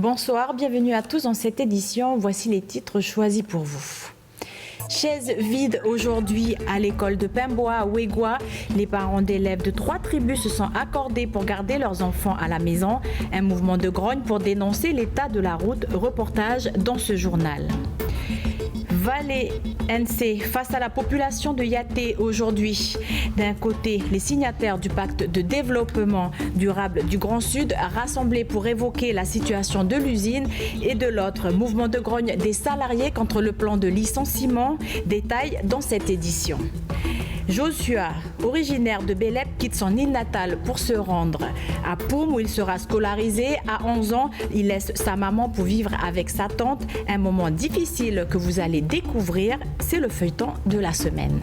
Bonsoir, bienvenue à tous dans cette édition. Voici les titres choisis pour vous. Chaises vides aujourd'hui à l'école de Pemboa à Ouégoua. Les parents d'élèves de 3 tribus se sont accordés pour garder leurs enfants à la maison. Un mouvement de grogne pour dénoncer l'état de la route. Reportage dans ce journal. Vallée NC face à la population de Yaté aujourd'hui. D'un côté, les signataires du pacte de développement durable du Grand Sud rassemblés pour évoquer la situation de l'usine et de l'autre, mouvement de grogne des salariés contre le plan de licenciement. Détail dans cette édition. Joshua, originaire de Bélep, quitte son île natale pour se rendre à Poum où il sera scolarisé. À 11 ans, il laisse sa maman pour vivre avec sa tante. Un moment difficile que vous allez découvrir, c'est le feuilleton de la semaine.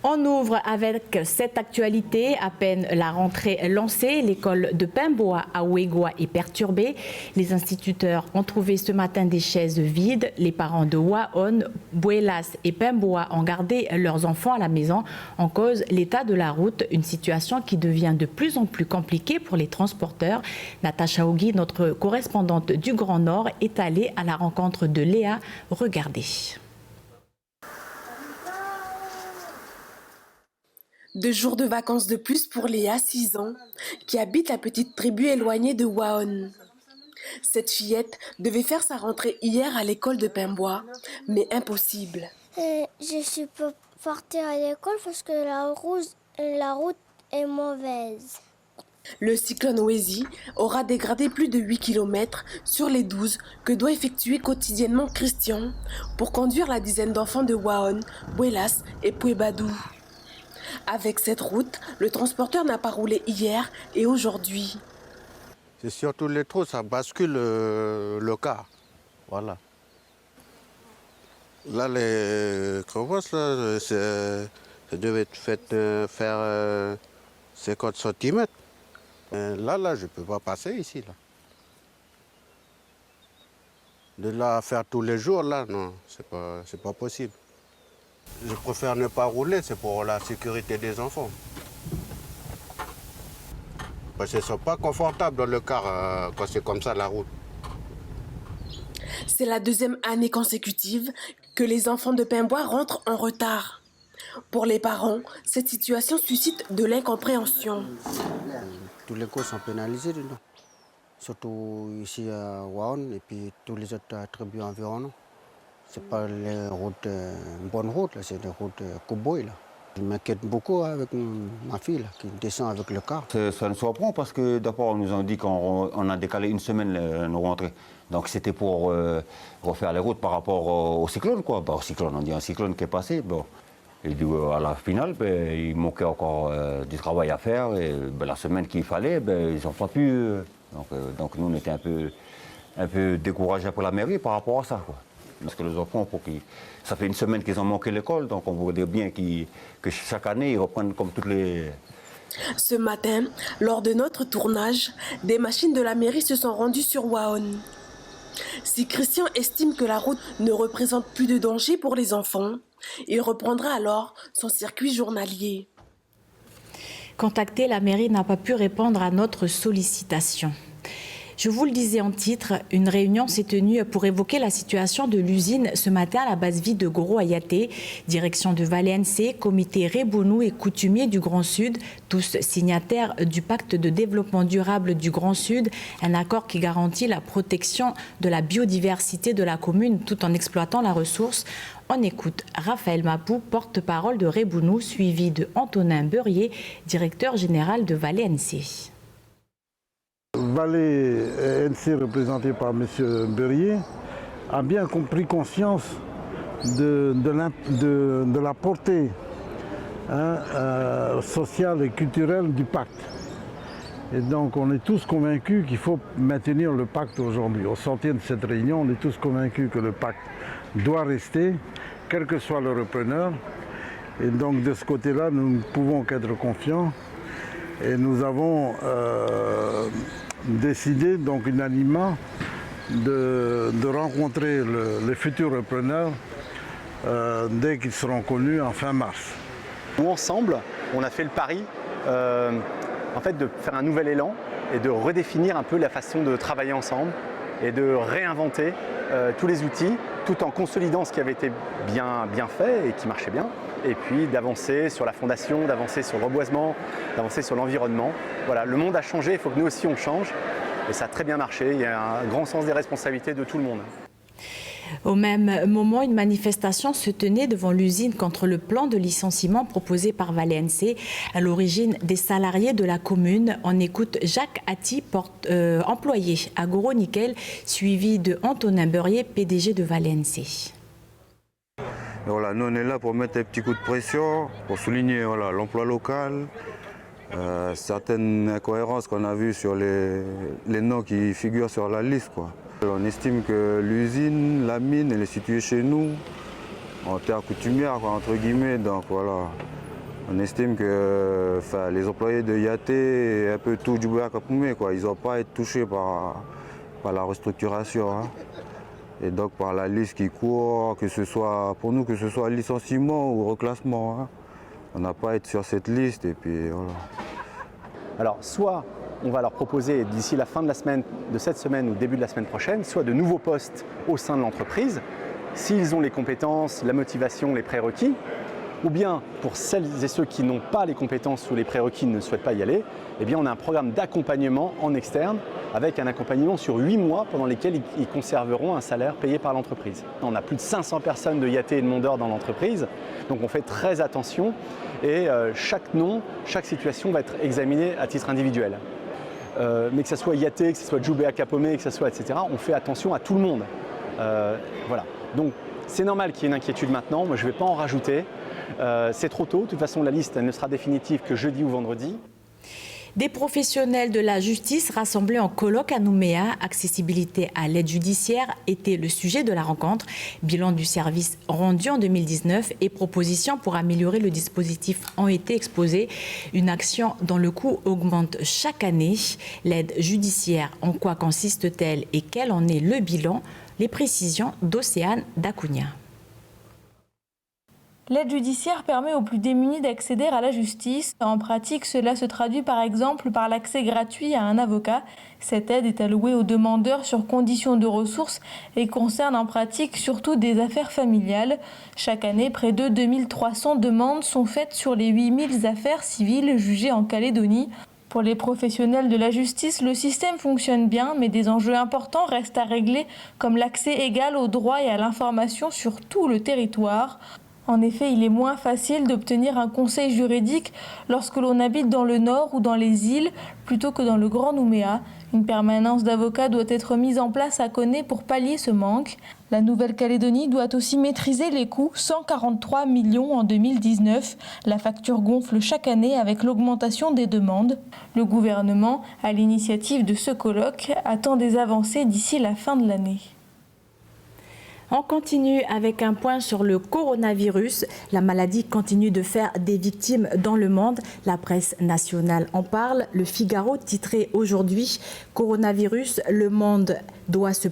On ouvre avec cette actualité. À peine la rentrée lancée, l'école de Pemboa à Ouégoua est perturbée. Les instituteurs ont trouvé ce matin des chaises vides. Les parents de Waon, Bouelas et Pemboa ont gardé leurs enfants à la maison. En cause, l'état de la route, une situation qui devient de plus en plus compliquée pour les transporteurs. Natacha Ougui, notre correspondante du Grand Nord, est allée à la rencontre de Léa. Regardez. 2 jours de vacances de plus pour Léa, 6 ans, qui habite la petite tribu éloignée de Waon. Cette fillette devait faire sa rentrée hier à l'école de Pemboa, mais impossible. Je ne suis pas partie à l'école parce que la route est mauvaise. Le cyclone Wezi aura dégradé plus de 8 km sur les 12 que doit effectuer quotidiennement Christian pour conduire la dizaine d'enfants de Waon, Bouelas et Pouébadou. Avec cette route, le transporteur n'a pas roulé hier et aujourd'hui. C'est surtout les trous, ça bascule le car. Voilà. Là, les crevasses, là, ça devait être faire 50 cm. Là, je ne peux pas passer ici. Là. De là à faire tous les jours, là, non, c'est pas possible. Je préfère ne pas rouler, c'est pour la sécurité des enfants. Parce qu'ils ne sont pas confortables dans le car quand c'est comme ça la route. C'est la 2e année consécutive que les enfants de Pemboa rentrent en retard. Pour les parents, cette situation suscite de l'incompréhension. Tous les cours sont pénalisés dedans. Surtout ici à Waon et puis tous les autres tribus environnantes. C'est pas les routes, une bonne route, c'est des routes cow-boy. Je m'inquiète beaucoup avec ma fille là, qui descend avec le car. Ça nous surprend parce que d'abord on nous a dit qu'on a décalé une semaine nos rentrées. Donc c'était pour refaire les routes par rapport au cyclone, quoi. Au cyclone, on dit un cyclone qui est passé. Bon. Et à la finale, il manquait encore du travail à faire. Et la semaine qu'il fallait, ils n'ont pas pu. Donc nous on était un peu découragés pour la mairie par rapport à ça, quoi. Parce que les enfants, ça fait une semaine qu'ils ont manqué l'école, donc on voudrait bien que chaque année, ils reprennent comme toutes les... Ce matin, lors de notre tournage, des machines de la mairie se sont rendues sur Waon. Si Christian estime que la route ne représente plus de danger pour les enfants, il reprendra alors son circuit journalier. Contacté, la mairie n'a pas pu répondre à notre sollicitation. Je vous le disais en titre, une réunion s'est tenue pour évoquer la situation de l'usine ce matin à la base vie de Goro à Yaté. Direction de Vallée NC, comité Rebounou et coutumiers du Grand Sud, tous signataires du pacte de développement durable du Grand Sud, un accord qui garantit la protection de la biodiversité de la commune tout en exploitant la ressource. On écoute Raphaël Mapou, porte-parole de Rebounou, suivi de Antonin Beurier, directeur général de Vallée NC. Vallée NC, représenté par M. Beurier, a bien compris conscience de la portée sociale et culturelle du pacte. Et donc on est tous convaincus qu'il faut maintenir le pacte aujourd'hui. Au sortir de cette réunion, on est tous convaincus que le pacte doit rester, quel que soit le repreneur. Et donc de ce côté-là, nous ne pouvons qu'être confiants. Et nous avons décidé donc unanimement de rencontrer les futurs repreneurs dès qu'ils seront connus en fin mars. Nous ensemble, on a fait le pari en fait, de faire un nouvel élan et de redéfinir un peu la façon de travailler ensemble et de réinventer tous les outils tout en consolidant ce qui avait été bien fait et qui marchait bien. Et puis d'avancer sur la fondation, d'avancer sur le reboisement, d'avancer sur l'environnement. Voilà, le monde a changé, il faut que nous aussi on change. Et ça a très bien marché, il y a un grand sens des responsabilités de tout le monde. Au même moment, une manifestation se tenait devant l'usine contre le plan de licenciement proposé par Valence, à l'origine des salariés de la commune. On écoute Jacques Atty, employé à Goro Nickel, suivi de Antonin Beurier, PDG de Valence. Voilà, nous on est là pour mettre un petit coup de pression, pour souligner l'emploi local, certaines incohérences qu'on a vues sur les noms qui figurent sur la liste, quoi. On estime que l'usine, la mine, elle est située chez nous, en terre coutumière, quoi, entre guillemets. Donc voilà, on estime que les employés de Yaté et un peu tout du Bois-Capoumé, quoi, ils n'ont pas à être touchés par la restructuration. Hein. Et donc par la liste qui court, que ce soit pour nous, que ce soit licenciement ou reclassement. Hein. On n'a pas à être sur cette liste et puis voilà. Alors soit on va leur proposer d'ici la fin de cette semaine ou début de la semaine prochaine, soit de nouveaux postes au sein de l'entreprise, s'ils ont les compétences, la motivation, les prérequis, ou bien pour celles et ceux qui n'ont pas les compétences ou les prérequis ne souhaitent pas y aller, eh bien on a un programme d'accompagnement en externe avec un accompagnement sur 8 mois pendant lesquels ils conserveront un salaire payé par l'entreprise. On a plus de 500 personnes de Yaté et de Mondor dans l'entreprise, donc on fait très attention et chaque nom, chaque situation va être examinée à titre individuel. Mais que ce soit Yaté, que ce soit Djoubéa Capomé, que ce soit etc., on fait attention à tout le monde. Voilà. Donc c'est normal qu'il y ait une inquiétude maintenant, moi je ne vais pas en rajouter. C'est trop tôt, de toute façon la liste ne sera définitive que jeudi ou vendredi. Des professionnels de la justice rassemblés en colloque à Nouméa, accessibilité à l'aide judiciaire était le sujet de la rencontre. Bilan du service rendu en 2019 et propositions pour améliorer le dispositif ont été exposées. Une action dont le coût augmente chaque année. L'aide judiciaire, en quoi consiste-t-elle et quel en est le bilan? Les précisions d'Océane Dacounia. L'aide judiciaire permet aux plus démunis d'accéder à la justice. En pratique, cela se traduit par exemple par l'accès gratuit à un avocat. Cette aide est allouée aux demandeurs sur conditions de ressources et concerne en pratique surtout des affaires familiales. Chaque année, près de 2300 demandes sont faites sur les 8000 affaires civiles jugées en Calédonie. Pour les professionnels de la justice, le système fonctionne bien, mais des enjeux importants restent à régler, comme l'accès égal aux droits et à l'information sur tout le territoire. En effet, il est moins facile d'obtenir un conseil juridique lorsque l'on habite dans le nord ou dans les îles plutôt que dans le Grand Nouméa. Une permanence d'avocats doit être mise en place à Koné pour pallier ce manque. La Nouvelle-Calédonie doit aussi maîtriser les coûts, 143 millions en 2019. La facture gonfle chaque année avec l'augmentation des demandes. Le gouvernement, à l'initiative de ce colloque, attend des avancées d'ici la fin de l'année. On continue avec un point sur le coronavirus. La maladie continue de faire des victimes dans le monde. La presse nationale en parle. Le Figaro titrait aujourd'hui « Coronavirus, le monde doit se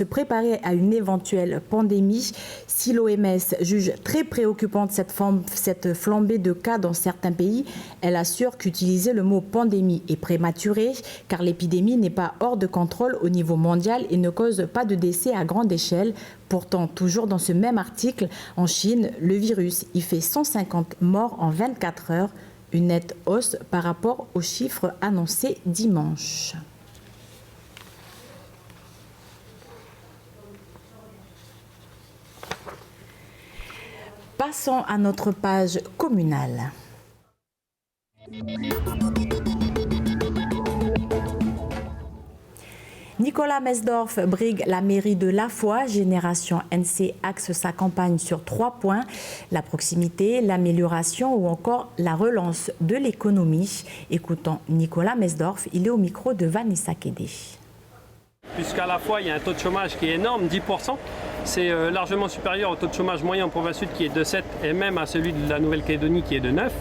préparer à une éventuelle pandémie ». Si l'OMS juge très préoccupante cette flambée de cas dans certains pays, elle assure qu'utiliser le mot pandémie est prématuré car l'épidémie n'est pas hors de contrôle au niveau mondial et ne cause pas de décès à grande échelle. Pourtant, toujours dans ce même article, en Chine, le virus y fait 150 morts en 24 heures, une nette hausse par rapport aux chiffres annoncés dimanche. Passons à notre page communale. Nicolas Mesdorf brigue la mairie de La Foix. Génération NC axe sa campagne sur 3 points, la proximité, l'amélioration ou encore la relance de l'économie. Écoutons Nicolas Mesdorf, il est au micro de Vanessa Kédé. Puisqu'à la fois il y a un taux de chômage qui est énorme, 10%, c'est largement supérieur au taux de chômage moyen en province sud qui est de 7 et même à celui de la Nouvelle-Calédonie qui est de 9.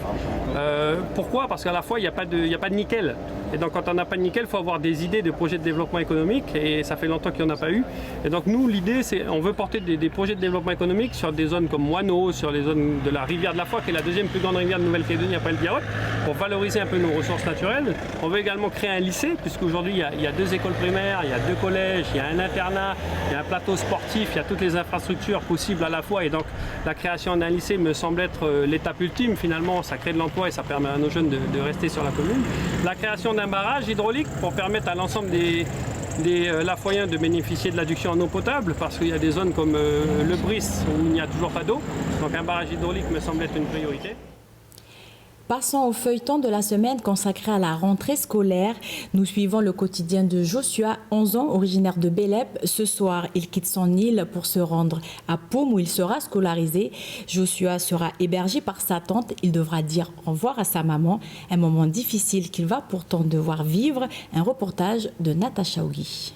Pourquoi? Parce qu'à la fois il n'y a pas de nickel. Et donc quand on n'a pas de nickel, il faut avoir des idées de projets de développement économique et ça fait longtemps qu'il n'y en a pas eu. Et donc nous, l'idée, c'est on veut porter des projets de développement économique sur des zones comme Moineau, sur les zones de la rivière de la Foix, qui est la deuxième plus grande rivière de Nouvelle-Calédonie après le Biarrot, pour valoriser un peu nos ressources naturelles. On veut également créer un lycée, puisqu'aujourd'hui il y a 2 écoles primaires, il y a 2 collèges, il y a un internat, il y a un plateau sportif, il y a toutes les infrastructures possibles à la fois. Et donc la création d'un lycée me semble être l'étape ultime finalement. Ça crée de l'emploi et ça permet à nos jeunes de rester sur la commune. La création d'un barrage hydraulique pour permettre à l'ensemble des Lafoyens de bénéficier de l'adduction en eau potable, parce qu'il y a des zones comme le Brice où il n'y a toujours pas d'eau. Donc un barrage hydraulique me semble être une priorité. Passons au feuilleton de la semaine consacré à la rentrée scolaire. Nous suivons le quotidien de Joshua, 11 ans, originaire de Bélep. Ce soir, il quitte son île pour se rendre à Poum où il sera scolarisé. Joshua sera hébergé par sa tante. Il devra dire au revoir à sa maman. Un moment difficile qu'il va pourtant devoir vivre. Un reportage de Natacha Ougui.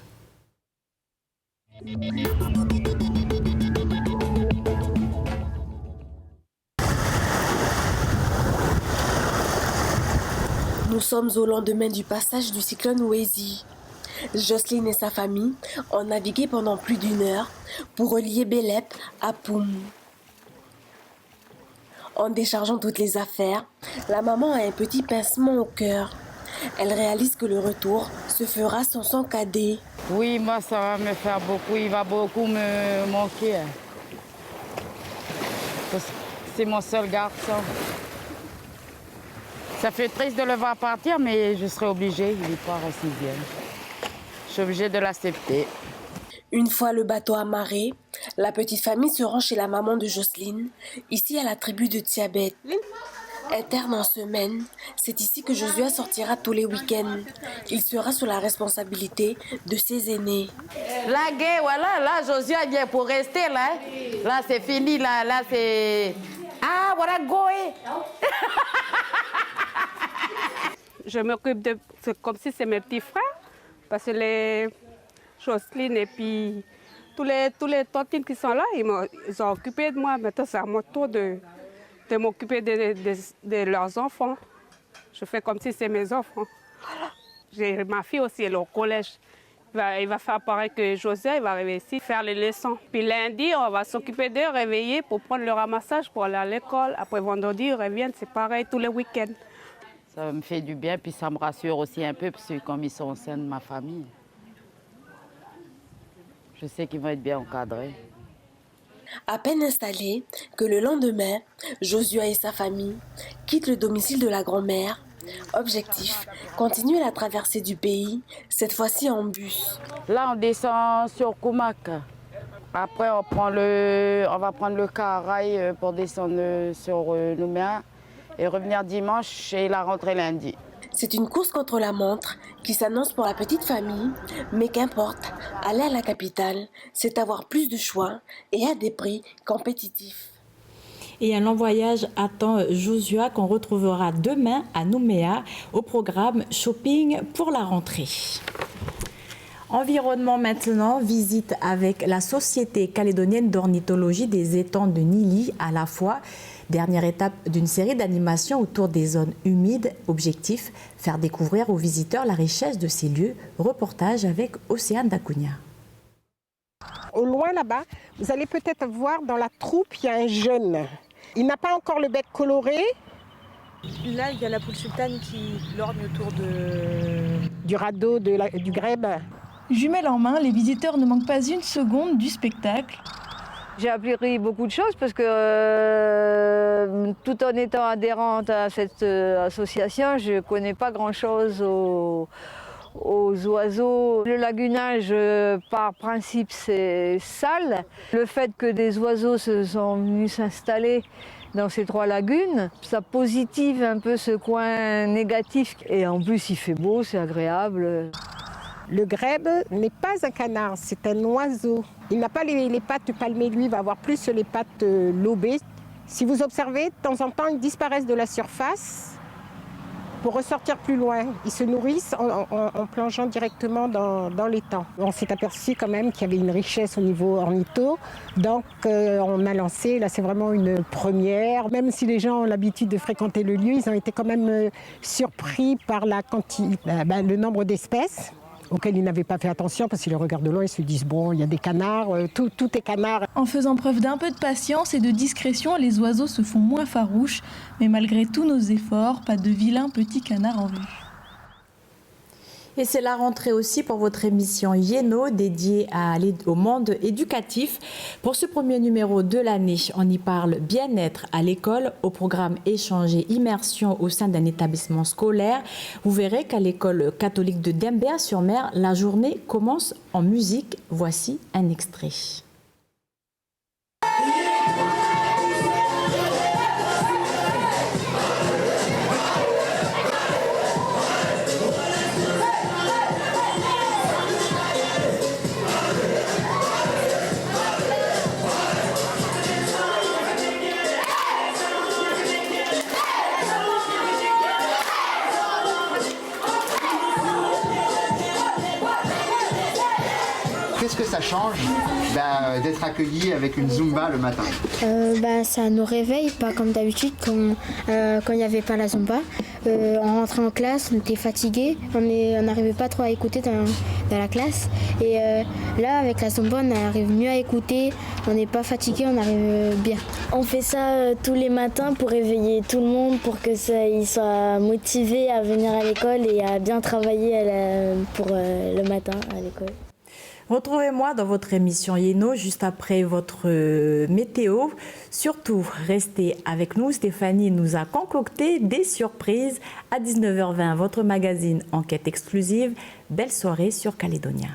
Nous sommes au lendemain du passage du cyclone Wezi. Jocelyne et sa famille ont navigué pendant plus d'1 heure pour relier Bélep à Poum. En déchargeant toutes les affaires, la maman a un petit pincement au cœur. Elle réalise que le retour se fera sans son cadet. Oui, moi ça va me faire beaucoup, il va beaucoup me manquer. C'est mon seul garçon. Ça fait triste de le voir partir, mais je serai obligée, il est pas en 6e. Je suis obligée de l'accepter. Une fois le bateau amarré, la petite famille se rend chez la maman de Jocelyne, ici à la tribu de Tiabet. Interne en semaine, c'est ici que Joshua sortira tous les week-ends. Il sera sous la responsabilité de ses aînés. La guerre, voilà, là Joshua vient pour rester, là. Là c'est fini, là c'est... Ah, voilà, Goé. Je m'occupe de... C'est comme si c'est mes petits frères, parce que les Jocelyne et puis tous les tontines qui sont là, ils ont occupé de moi. Maintenant, c'est à mon tour de m'occuper de leurs enfants. Je fais comme si c'est mes enfants. J'ai ma fille aussi, elle est au collège. Il va faire pareil que José, il va arriver ici, faire les leçons. Puis lundi, on va s'occuper d'eux, réveiller pour prendre le ramassage pour aller à l'école. Après vendredi, ils reviennent, c'est pareil tous les week-ends. Ça me fait du bien, puis ça me rassure aussi un peu, parce que comme ils sont au sein de ma famille, je sais qu'ils vont être bien encadrés. À peine installé que le lendemain, Joshua et sa famille quittent le domicile de la grand-mère. Objectif, continuer la traversée du pays, cette fois-ci en bus. Là, on descend sur Koumak. Après, on va prendre le car à rail pour descendre sur Nouméa et revenir dimanche et la rentrée lundi. C'est une course contre la montre qui s'annonce pour la petite famille, mais qu'importe, aller à la capitale, c'est avoir plus de choix et à des prix compétitifs. Et un long voyage attend Joshua qu'on retrouvera demain à Nouméa au programme Shopping pour la rentrée. Environnement maintenant, visite avec la Société calédonienne d'ornithologie des étangs de Nili à la fois. Dernière étape d'une série d'animations autour des zones humides. Objectif, faire découvrir aux visiteurs la richesse de ces lieux. Reportage avec Océane Dacunia. Au loin là-bas, vous allez peut-être voir dans la troupe, il y a un jeune. Il n'a pas encore le bec coloré. Là, il y a la poule sultane qui lorgne autour du radeau, du grèbe. Jumelles en main, les visiteurs ne manquent pas une seconde du spectacle. J'ai appris beaucoup de choses parce que tout en étant adhérente à cette association, je ne connais pas grand-chose aux oiseaux. Le lagunage, par principe, c'est sale. Le fait que des oiseaux se sont venus s'installer dans ces 3 lagunes, ça positive un peu ce coin négatif. Et en plus, il fait beau, c'est agréable. Le grèbe n'est pas un canard, c'est un oiseau. Il n'a pas les pattes palmées, lui, il va avoir plus les pattes lobées. Si vous observez, de temps en temps, ils disparaissent de la surface pour ressortir plus loin. Ils se nourrissent en plongeant directement dans l'étang. On s'est aperçu quand même qu'il y avait une richesse au niveau ornitho. Donc on a lancé, là c'est vraiment une première. Même si les gens ont l'habitude de fréquenter le lieu, ils ont été quand même surpris par le nombre d'espèces. auxquels ils n'avaient pas fait attention parce qu'ils les regardent de loin, ils se disent bon, il y a des canards, tout est canard. En faisant preuve d'un peu de patience et de discrétion, les oiseaux se font moins farouches. Mais malgré tous nos efforts, pas de vilains petits canards en vue. Et c'est la rentrée aussi pour votre émission Yéno dédiée au monde éducatif. Pour ce premier numéro de l'année, on y parle bien-être à l'école au programme Échanger Immersion au sein d'un établissement scolaire. Vous verrez qu'à l'école catholique de Dembéa-sur-Mer, la journée commence en musique. Voici un extrait. Qu'est-ce que ça change d'être accueilli avec une Zumba le matin? Ça nous réveille, pas comme d'habitude quand il n'y avait pas la Zumba. En rentrant en classe, on était fatigué, on n'arrivait pas trop à écouter dans la classe. Et là, avec la Zumba, on arrive mieux à écouter, on n'est pas fatigué, on arrive bien. On fait ça tous les matins pour réveiller tout le monde, pour que ils soient motivés à venir à l'école et à bien travailler pour le matin à l'école. Retrouvez-moi dans votre émission Yéno juste après votre météo. Surtout, restez avec nous. Stéphanie nous a concocté des surprises. À 19h20, votre magazine Enquête exclusive. Belle soirée sur Calédonia.